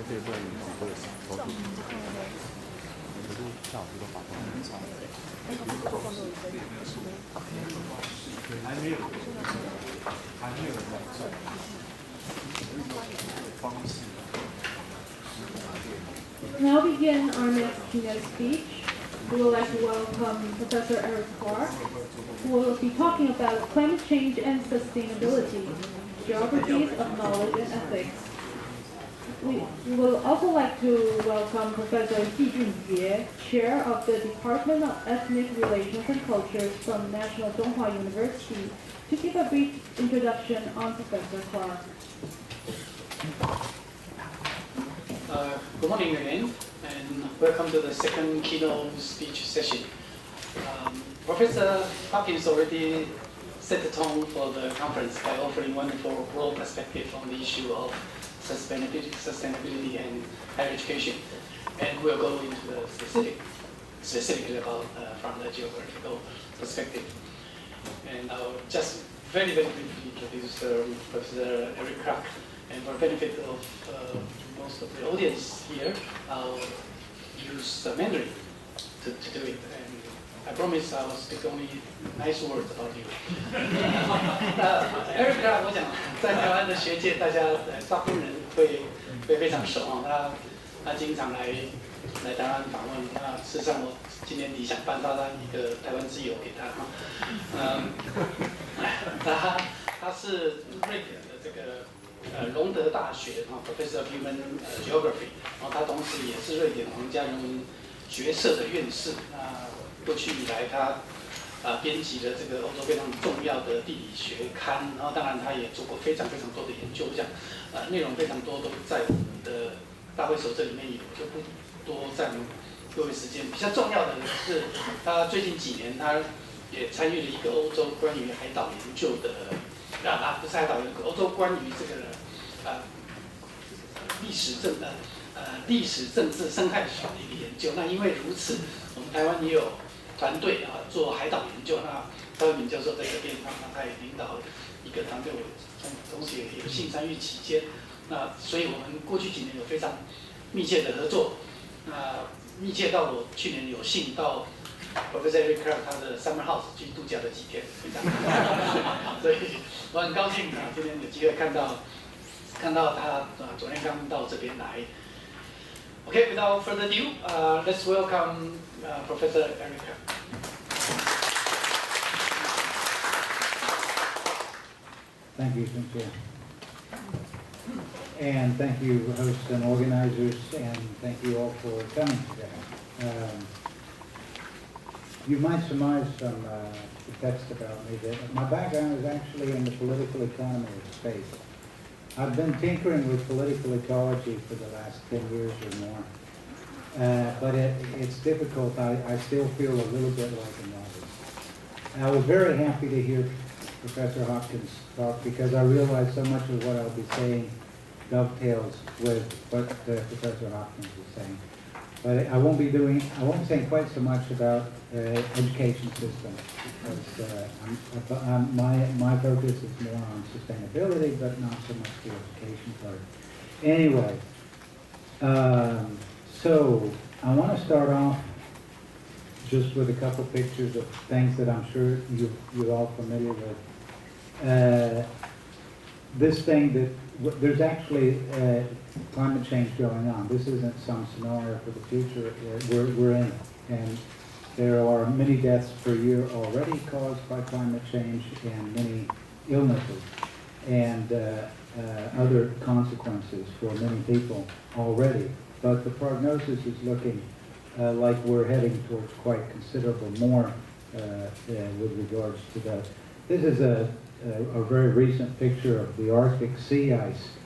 这一段这个投诉，可是下午都发生很长。还没有人来做方式。Now begin our next keynote speech. We would like to welcome Professor Eric Clark, who will be talking about climate change and sustainability, geographies of knowledge and ethics. We will also like to welcome Professor Ji Junjie, Chair of the Department of Ethnic Relations and Cultures from National Zhonghua University, to give a brief introduction on Professor Clark. Good morning again, and welcome to the second keynote speech session. Professor Hopkins already set the tone for the conference by offering wonderful broad perspective on the issue of sustainability and higher education. And we'll go into the specifically about from the geographical perspective. And I'll just very briefly introduce Professor Eric Clark. And for the benefit of most of the audience here, I'll use Mandarin to do it. And I promise I'll speak only nice words about you. Eric Clark， 我想在台湾的学界，大家大部分人会非常熟啊。他经常来台湾访问。那事实上，我今年底想颁发他一个台湾之友给他他是瑞典的这个。隆德大学Professor of Human Geography， 然后他同时也是瑞典皇家人文学社的院士。过去以来他编辑了这个欧洲非常重要的地理学刊，然后当然他也做过非常多的研究，我想内容非常多都在我们的大会手册里面有，就不多占各位时间。比较重要的是，他最近几年他也参与了一个欧洲关于海岛研究的。不是海岛研究，欧洲关于这个历史政治生态学的一个研究。那因为如此，我们台湾也有团队做海岛研究。那蔡文敏教授在这边，他也领导一个团队，我同时也有幸参与其间。那所以我们过去几年有非常密切的合作。密切到我去年有幸到。Professor Eric Clark 他的 summer house 去度假了几天，非常所以我很高兴今天有机会看到他昨天刚到这边来。Okay, without further ado, let's welcome Professor Eric Clark. Thank you, Cynthia. And thank you, hosts and organizers, and thank you all for coming today. You might surmise from the text about me that my background is actually in the political economy of space. I've been tinkering with political ecology for the last 10 years or more. But it's difficult. I still feel a little bit like a novice. I was very happy to hear Professor Hopkins talk because I realize so much of what I'll be saying dovetails with what Professor Hopkins is saying. But I won't be saying quite so much about education systems because my focus is more on sustainability, but not so much the education part. Anyway, so I want to start off just with a couple pictures of things that I'm sure you're all familiar with. This thing that there's actually climate change going on. This isn't some scenario for the future. We're in it. And there are many deaths per year already caused by climate change and many illnesses and other consequences for many people already. But the prognosis is looking like we're heading towards quite considerable more with regards to that. This is a very recent picture of the Arctic sea ice.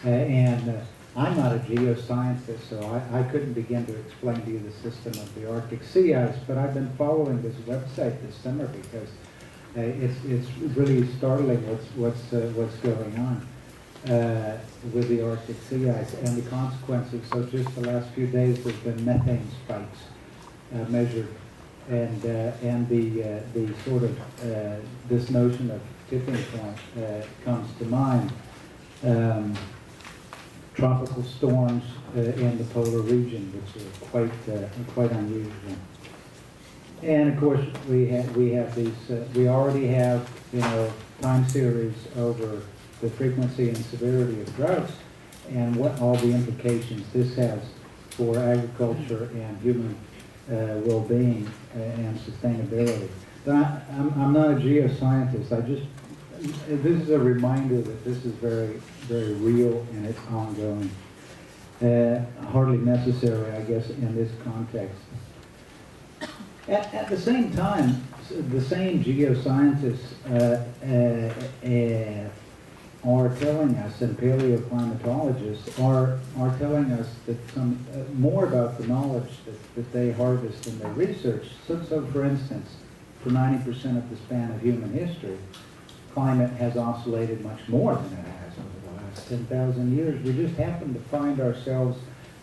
And I'm not a geoscientist, so I couldn't begin to explain to you the system of the Arctic sea ice, but I've been following this website this summer because it's really startling what's going on with the Arctic sea ice and the consequences. So just the last few days there's been methane spikes measured, and the sort of this notion of tipping point comes to mind. tropical storms in the polar region, which are quite unusual. And of course, we already have, time series over the frequency and severity of droughts and what all the implications this has for agriculture and human well-being and sustainability. But I'm not a geoscientist. This is a reminder that this is very, very real and it's ongoing. Hardly necessary, I guess, in this context. At the same time, the same geoscientists are telling us, and paleoclimatologists are telling us that some more about the knowledge that they harvest in their research. So for instance, for 90% of the span of human history, climate has oscillated much more than it has over the last 10,000 years. We just happen to find ourselves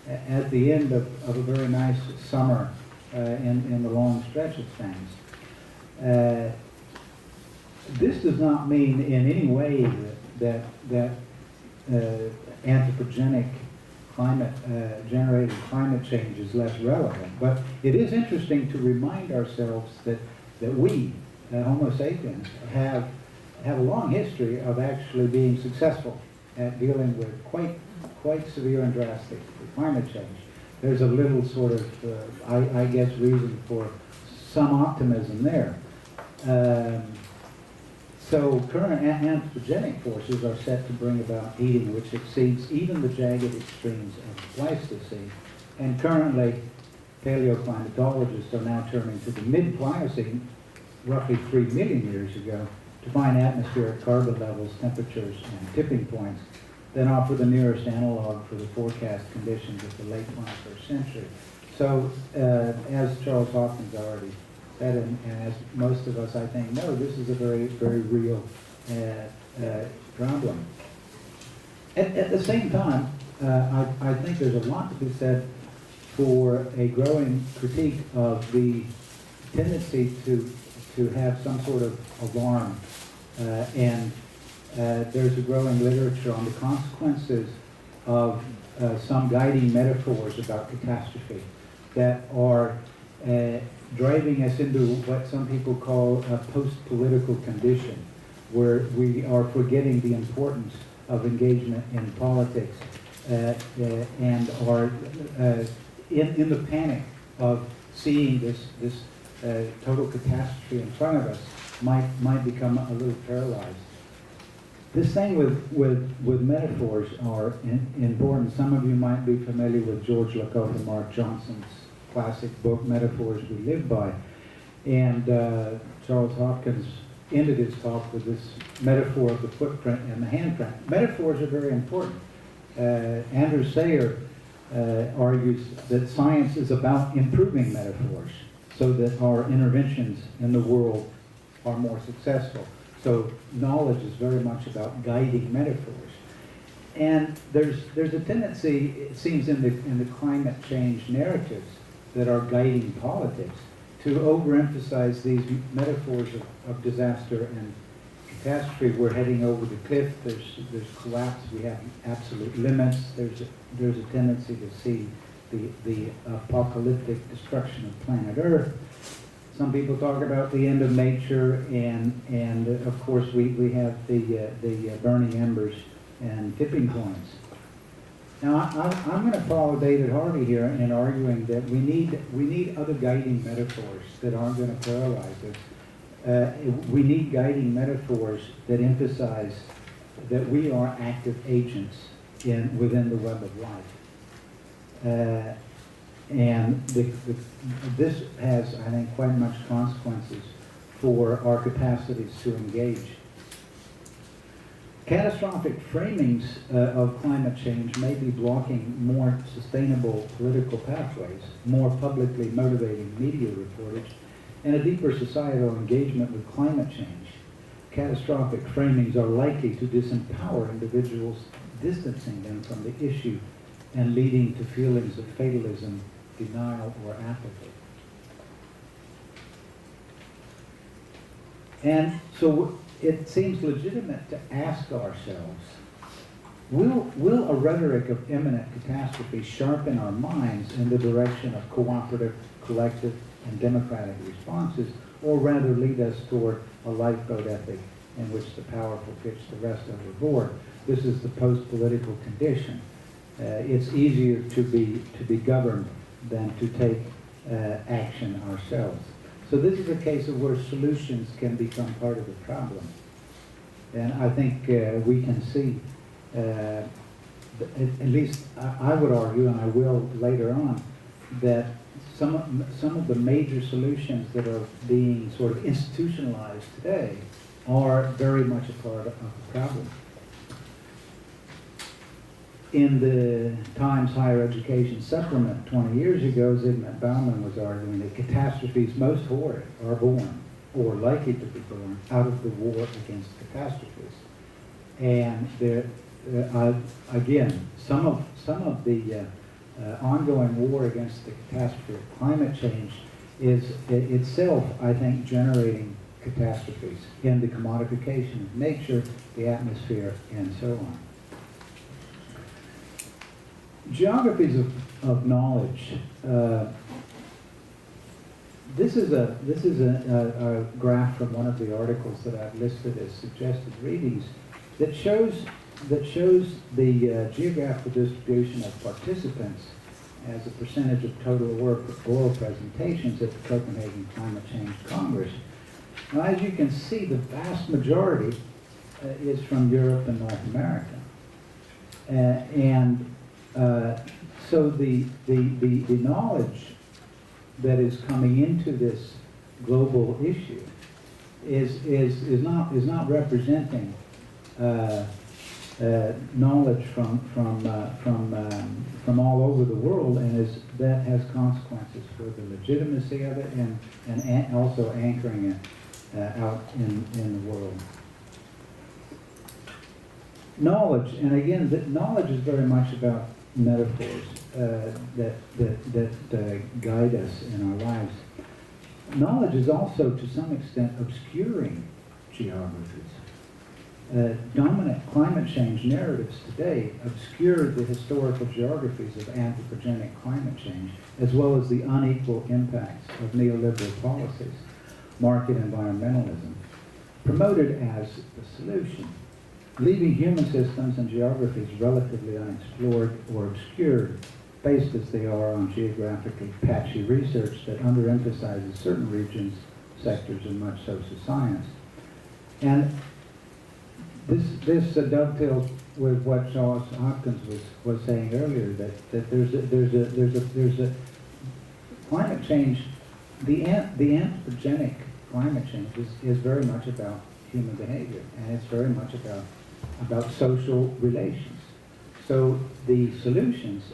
at the end of a very nice summer in the long stretch of things. This does not mean in any way that anthropogenic generated climate change is less relevant. But it is interesting to remind ourselves that we, Homo sapiens, have a long history of actually being successful at dealing with quite severe and drastic climate change. There's a little sort of, I guess, reason for some optimism there. So current anthropogenic forces are set to bring about heating which exceeds even the jagged extremes of the Pleistocene. And currently, paleoclimatologists are now turning to the mid-Pliocene, roughly 3 million years ago, to find atmospheric carbon levels, temperatures, and tipping points that offer the nearest analog for the forecast conditions of the late 21st century. So, as Charles Hopkins already said, and as most of us, I think, know, this is a very, very real problem. At the same time, I think there's a lot to be said for a growing critique of the tendency to have some sort of alarm and there's a growing literature on the consequences of some guiding metaphors about catastrophe that are driving us into what some people call a post-political condition, where we are forgetting the importance of engagement in politics and are in the panic of seeing this total catastrophe in front of us might become a little paralyzed. This thing with metaphors are important. Some of you might be familiar with George Lakoff and Mark Johnson's classic book, Metaphors We Live By. And Charles Hopkins ended his talk with this metaphor of the footprint and the handprint. Metaphors are very important. Andrew Sayer argues that science is about improving metaphors so that our interventions in the world are more successful. So knowledge is very much about guiding metaphors. And there's a tendency, it seems, in the climate change narratives that are guiding politics to overemphasize these metaphors of disaster and catastrophe. We're heading over the cliff, there's collapse, we have absolute limits, there's a tendency to see the apocalyptic destruction of planet Earth. Some people talk about the end of nature, and of course we have the burning embers and tipping points. Now I'm going to follow David Harvey here in arguing that we need other guiding metaphors that aren't going to paralyze us. We need guiding metaphors that emphasize that we are active agents within the web of life. And this has, I think, quite much consequences for our capacities to engage. Catastrophic framings of climate change may be blocking more sustainable political pathways, more publicly motivating media reportage, and a deeper societal engagement with climate change. Catastrophic framings are likely to disempower individuals, distancing them from the issue and leading to feelings of fatalism, denial, or apathy. And so it seems legitimate to ask ourselves, will a rhetoric of imminent catastrophe sharpen our minds in the direction of cooperative, collective, and democratic responses, or rather lead us toward a lifeboat ethic in which the powerful pitch the rest overboard? This is the post-political condition. It's easier to be governed than to take action ourselves. So this is a case of where solutions can become part of the problem. And I think we can see, at least I would argue, and I will later on, that some of the major solutions that are being sort of institutionalized today are very much a part of the problem. In the Times Higher Education Supplement 20 years ago, Zygmunt Bauman was arguing that catastrophes most horrid are born, or likely to be born, out of the war against catastrophes. And there, again, some of the ongoing war against the catastrophe of climate change is itself, I think, generating catastrophes in the commodification of nature, the atmosphere, and so on. Geographies of knowledge. This is a graph from one of the articles that I've listed as suggested readings that shows the geographical distribution of participants as a percentage of total oral presentations at the Copenhagen Climate Change Congress. Now, as you can see, the vast majority is from Europe and North America, so the knowledge that is coming into this global issue is not representing knowledge from all over the world, and that has consequences for the legitimacy of it and also anchoring it out in the world. Knowledge, and again, knowledge is very much about metaphors that guide us in our lives. Knowledge is also, to some extent, obscuring geographies. Dominant climate change narratives today obscure the historical geographies of anthropogenic climate change, as well as the unequal impacts of neoliberal policies, market environmentalism, promoted as the solution, leaving human systems and geographies relatively unexplored or obscured, based as they are on geographically patchy research that underemphasizes certain regions, sectors, and much social science. And this dovetails with what Charles Hopkins was saying earlier, that there's a climate change. The anthropogenic climate change is very much about human behavior, and it's very much about social relations. So the solutions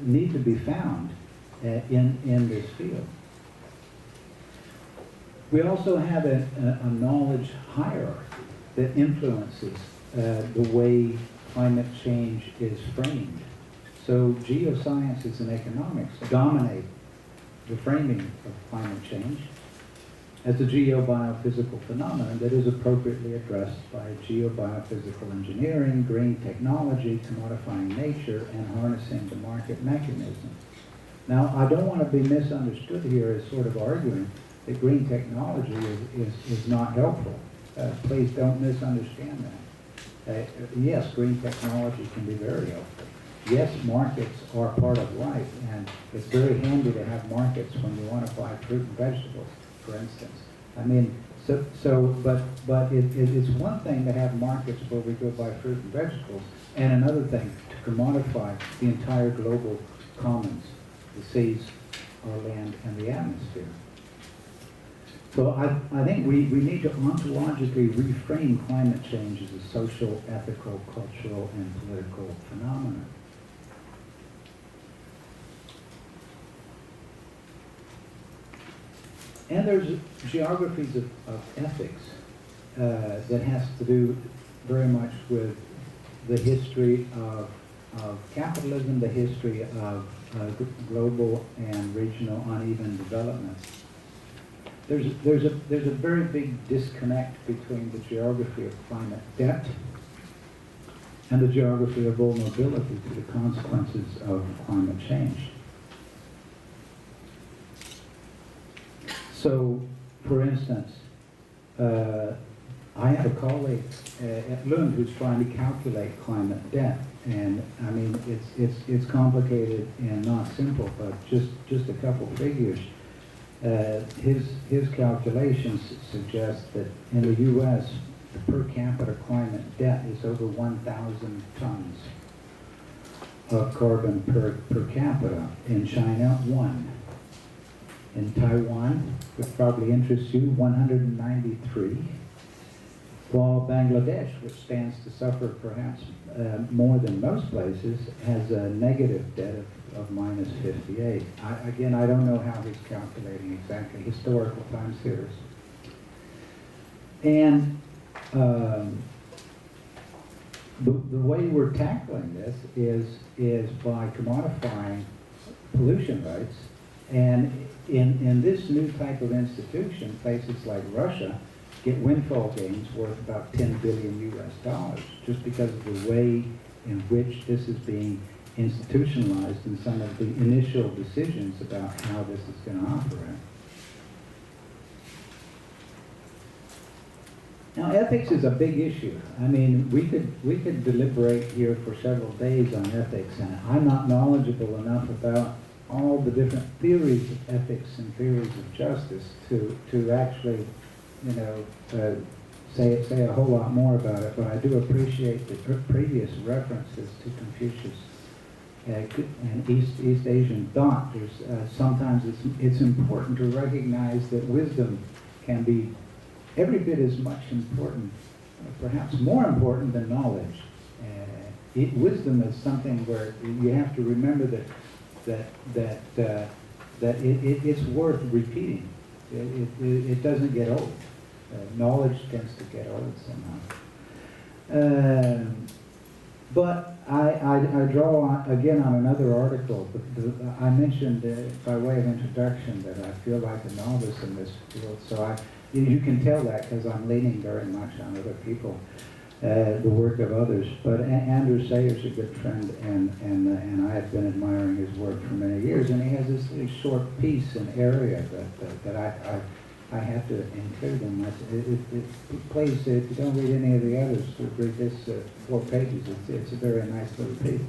need to be found in this field. We also have a knowledge hierarchy that influences the way climate change is framed. So geosciences and economics dominate the framing of climate change as a geobiophysical phenomenon that is appropriately addressed by geobiophysical engineering, green technology, commodifying nature, and harnessing the market mechanism. Now, I don't want to be misunderstood here as sort of arguing that green technology is not helpful. Please don't misunderstand that. Yes, green technology can be very helpful. Yes, markets are part of life, and it's very handy to have markets when you want to buy fruit and vegetables, for instance. I mean, but it's one thing to have markets where we go buy fruit and vegetables, and another thing to commodify the entire global commons, the seas, our land, and the atmosphere. So I think we need to ontologically reframe climate change as a social, ethical, cultural, and political phenomenon. And there's geographies of ethics that has to do very much with the history of capitalism, the history of global and regional uneven development. There's a very big disconnect between the geography of climate debt and the geography of vulnerability to the consequences of climate change. So, for instance, I have a colleague at Lund who's trying to calculate climate debt, and I mean it's complicated and not simple, but just a couple figures. His calculations suggest that in the U.S. the per capita climate debt is over 1,000 tons of carbon per capita. In China, 1. In Taiwan, which probably interests you, 193. While Bangladesh, which stands to suffer perhaps more than most places, has a negative debt of minus 58. Again, I don't know how he's calculating exactly historical time series. And the way we're tackling this is by commodifying pollution rights. And in this new type of institution, places like Russia get windfall gains worth about 10 billion US, just because of the way in which this is being institutionalized and some of the initial decisions about how this is going to operate. Now, ethics is a big issue. I mean, we could deliberate here for several days on ethics, and I'm not knowledgeable enough about all the different theories of ethics and theories of justice to actually, you know, say a whole lot more about it. But I do appreciate the previous references to Confucius and East Asian thought. Sometimes it's important to recognize that wisdom can be every bit as much important, perhaps more important than knowledge. Wisdom is something where you have to remember that it's worth repeating. It doesn't get old. Knowledge tends to get old somehow. But I draw again on another article. I mentioned by way of introduction that I feel like a novice in this field, so you can tell that because I'm leaning very much on other people, the work of others. But Andrew Sayer's a good friend, and I have been admiring his work for many years. And he has this short piece and area that I have to include in my. Please, if you don't read any of the others, read this 4 pages. It's a very nice little piece.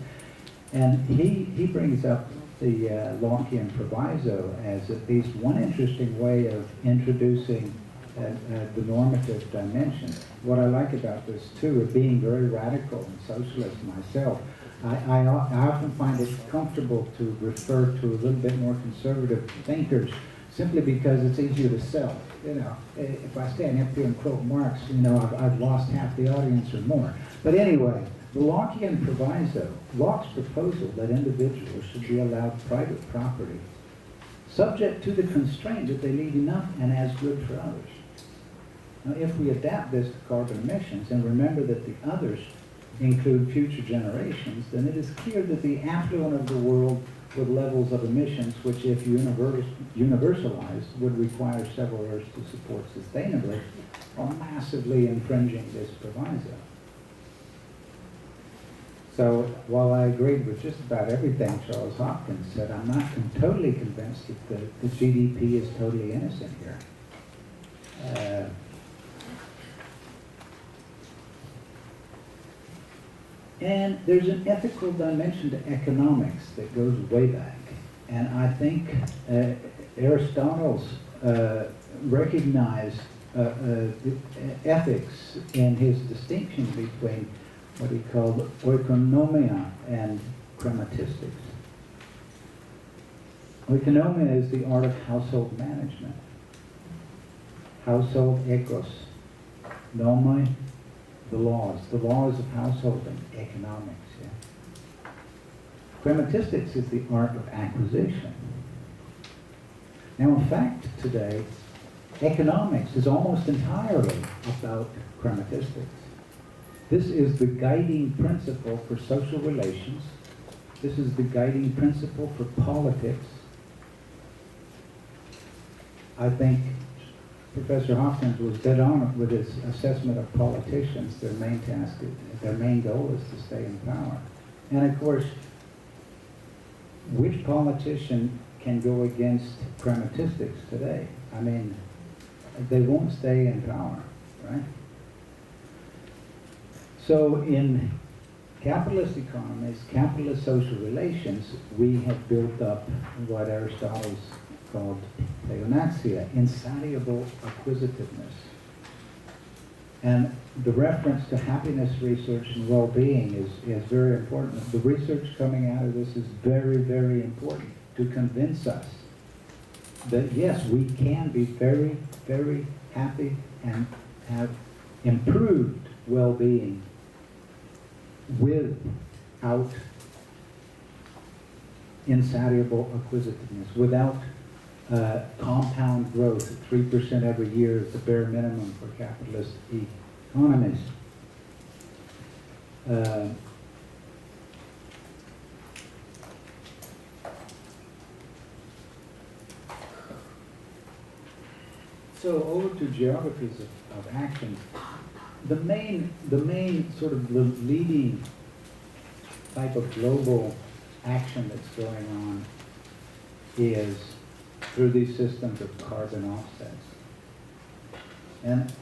And he brings up the Lockean proviso as at least one interesting way of introducing the normative dimension. What I like about this too, of being very radical and socialist myself, I often find it comfortable to refer to a little bit more conservative thinkers simply because it's easier to sell. You know, if I stand up here and quote Marx, you know, I've lost half the audience or more. But anyway, the Lockean proviso, Locke's proposal that individuals should be allowed private property, subject to the constraint that they leave enough and as good for others. Now, if we adapt this to carbon emissions and remember that the others include future generations, then it is clear that the affluent of the world with levels of emissions, which if universalized would require several Earths to support sustainably, are massively infringing this proviso. So while I agreed with just about everything Charles Hopkins said, I'm not totally convinced that the GDP is totally innocent here. And there's an ethical dimension to economics that goes way back. And I think Aristotle's recognized ethics in his distinction between what he called oikonomia and chrematistics. Oikonomia is the art of household management. Household ecos. Nomoi, the laws of householding, economics. Yeah. Chrematistics is the art of acquisition. Now, in fact, today, economics is almost entirely about chrematistics. This is the guiding principle for social relations. This is the guiding principle for politics. I think Professor Hopkins was dead on with his assessment of politicians. Their main task their main goal is to stay in power. And of course, which politician can go against pragmatistics today? I mean, they won't stay in power, right? So in capitalist economies, capitalist social relations, we have built up what Aristotle called pleonexia, insatiable acquisitiveness. And the reference to happiness research and well-being is very important. The research coming out of this is very, very important to convince us that yes, we can be very, very happy and have improved well-being without insatiable acquisitiveness, without compound growth. 3% every year is the bare minimum for capitalist economies. So over to geographies of action. The main sort of leading type of global action that's going on is through these systems of carbon offsets. And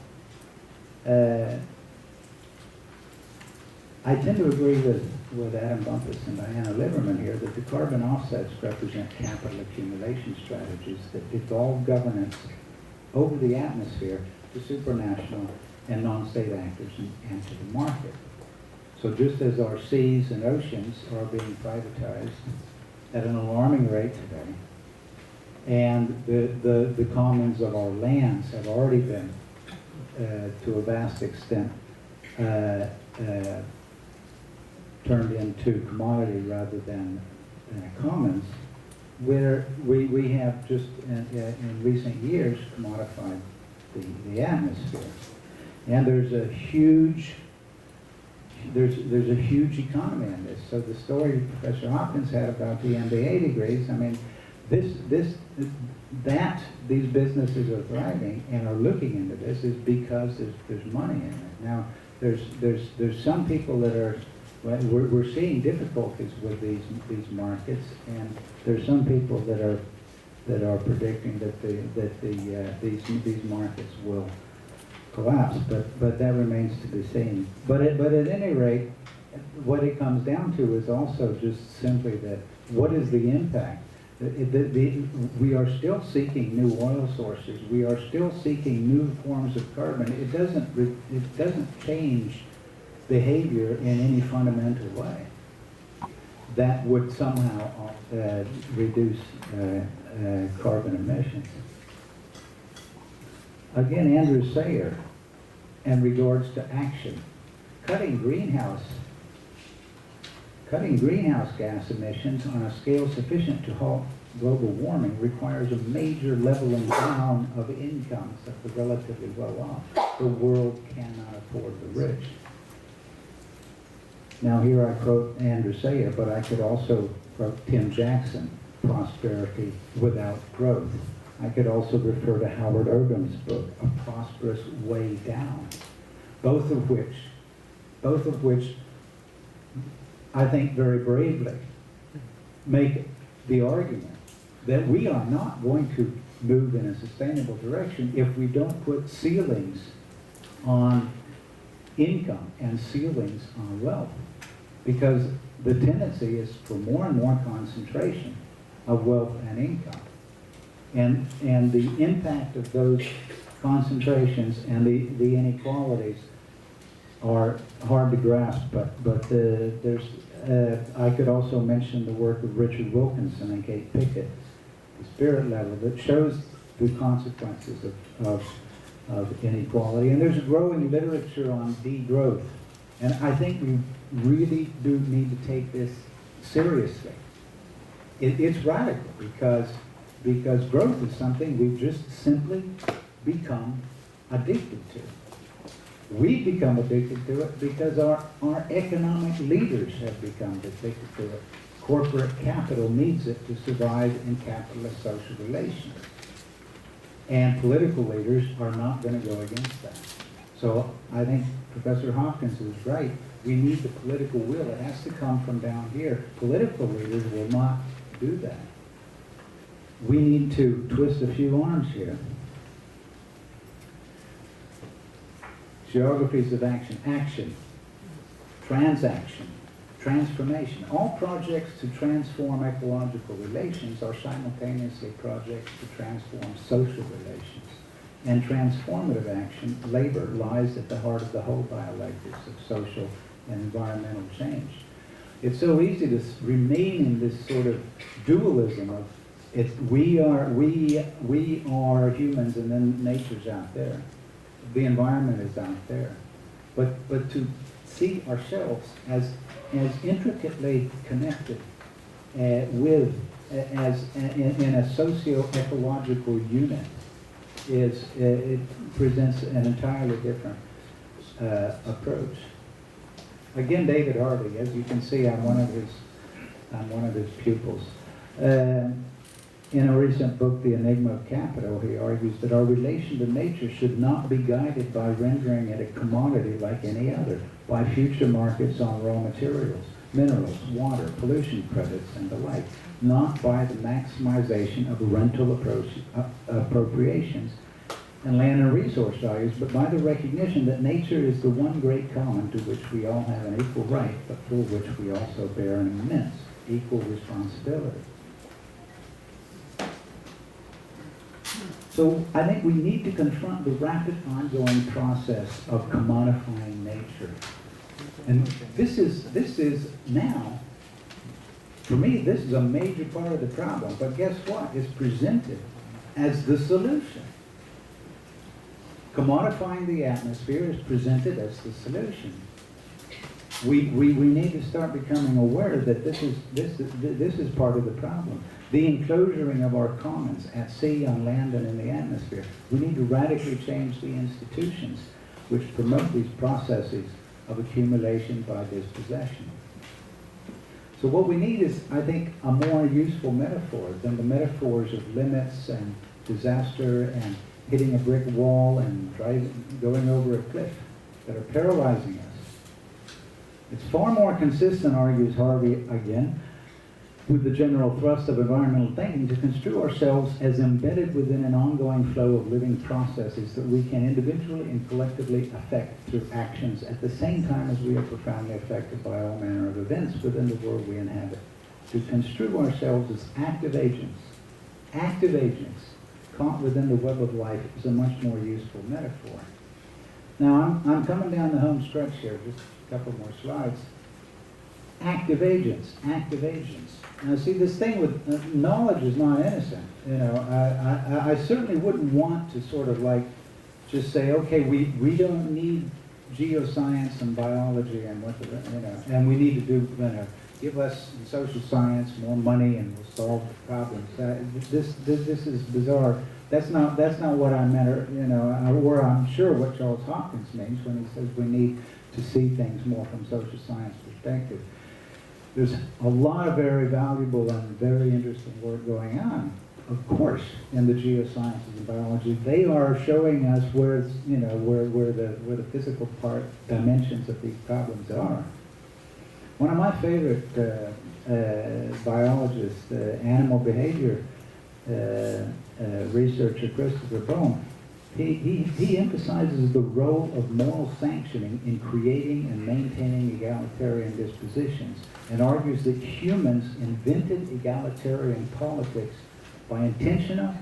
I tend to agree with Adam Bumpus and Diana Liverman here that the carbon offsets represent capital accumulation strategies that devolve governance over the atmosphere to supranational and non-state actors and to the market. So just as our seas and oceans are being privatized at an alarming rate today, and the commons of our lands have already been, to a vast extent, turned into commodity rather than commons, where we have just in recent years commodified the atmosphere. And there's a huge economy in this. So the story Professor Hopkins had about the MBA degrees, I mean, these businesses are thriving and are looking into this is because there's money in it. Now, there's some people that are, we're seeing difficulties with these markets, and there's some people that are predicting that these markets will collapse, but that remains to be seen. But at any rate, what it comes down to is also just simply that what is the impact? We are still seeking new oil sources. We are still seeking new forms of carbon. It doesn't change behavior in any fundamental way that would somehow reduce carbon emissions. Again, Andrew Sayer, in regards to action, cutting greenhouse gas emissions on a scale sufficient to halt global warming requires a major leveling down of incomes of the relatively well-off. The world cannot afford the rich. Now here I quote Andrew Sayer, but I could also quote Tim Jackson, prosperity without growth. I could also refer to Howard Urban's book, A Prosperous Way Down, both of which I think very bravely make the argument that we are not going to move in a sustainable direction if we don't put ceilings on income and ceilings on wealth, because the tendency is for more and more concentration of wealth and income. And the impact of those concentrations and the inequalities are hard to grasp, but I could also mention the work of Richard Wilkinson and Kate Pickett, the spirit level, that shows the consequences of inequality. And there's a growing literature on degrowth. And I think we really do need to take this seriously. It's radical because growth is something we've just simply become addicted to. We've become addicted to it because our economic leaders have become addicted to it. Corporate capital needs it to survive in capitalist social relations. And political leaders are not going to go against that. So I think Professor Hopkins is right We need the political will. It has to come from down here. Political leaders will not do that. We need to twist a few arms here. Geographies of action. Action. Transaction. Transformation. All projects to transform ecological relations are simultaneously projects to transform social relations. And transformative action, labor, lies at the heart of the whole dialectics of social and environmental change. It's so easy to remain in this sort of dualism of we are humans and then nature's out there. The environment is out there. But to see ourselves as intricately connected in a socio-ecological unit it presents an entirely different approach. Again, David Harvey, as you can see, I'm one of his pupils. In a recent book, The Enigma of Capital, he argues that our relation to nature should not be guided by rendering it a commodity like any other, by future markets on raw materials, minerals, water, pollution credits, and the like, not by the maximization of rental appropriations and land and resource values, but by the recognition that nature is the one great common to which we all have an equal right, but for which we also bear an immense equal responsibility. So I think we need to confront the rapid ongoing process of commodifying nature. And this is now, for me, this is a major part of the problem. But guess what? It's presented as the solution. Commodifying the atmosphere is presented as the solution. We need to start becoming aware that this is part of the problem. The enclosuring of our commons at sea, on land, and in the atmosphere. We need to radically change the institutions which promote these processes of accumulation by dispossession. So what we need is, I think, a more useful metaphor than the metaphors of limits and disaster and hitting a brick wall and going over a cliff that are paralyzing us. It's far more consistent, argues Harvey again, with the general thrust of environmental thinking to construe ourselves as embedded within an ongoing flow of living processes that we can individually and collectively affect through actions at the same time as we are profoundly affected by all manner of events within the world we inhabit. To construe ourselves as active agents caught within the web of life is a much more useful metaphor. Now I'm coming down the home stretch here, just a couple more slides. Active agents. Now see, this thing with knowledge is not innocent. You know, I certainly wouldn't want to sort of like just say, okay, we don't need geoscience and biology and what the, you know, and we need to do, you know, give us in social science more money and we'll solve the problems. This is bizarre. That's not what I meant, or, you know, or I'm sure what Charles Hopkins means when he says we need to see things more from social science perspective. There's a lot of very valuable and very interesting work going on, of course, in the geosciences and biology. They are showing us where it's, you know, where the physical dimensions of these problems are. One of my favorite biologists, animal behavior researcher Christopher Bohm, he emphasizes the role of moral sanctioning in creating and maintaining egalitarian dispositions, and argues that humans invented egalitarian politics by intentional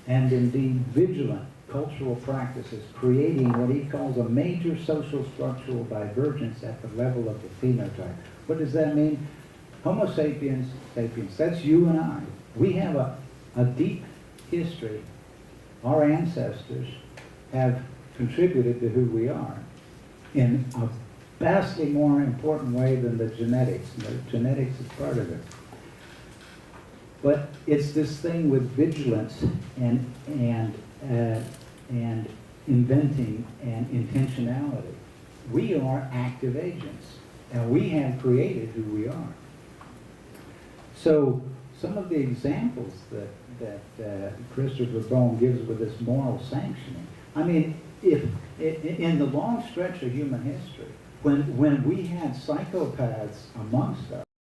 and indeed vigilant cultural practices, creating what he calls a major social structural divergence at the level of the phenotype. What does that mean? Homo sapiens, that's you and I. We have a deep history. Our ancestors have contributed to who we are in a vastly more important way than the genetics. The genetics is part of it. But it's this thing with vigilance and inventing and intentionality. We are active agents, and we have created who we are. So some of the examples that Christopher Bohm gives with this moral sanctioning, I mean, if in the long stretch of human history, when we had psychopaths amongst us,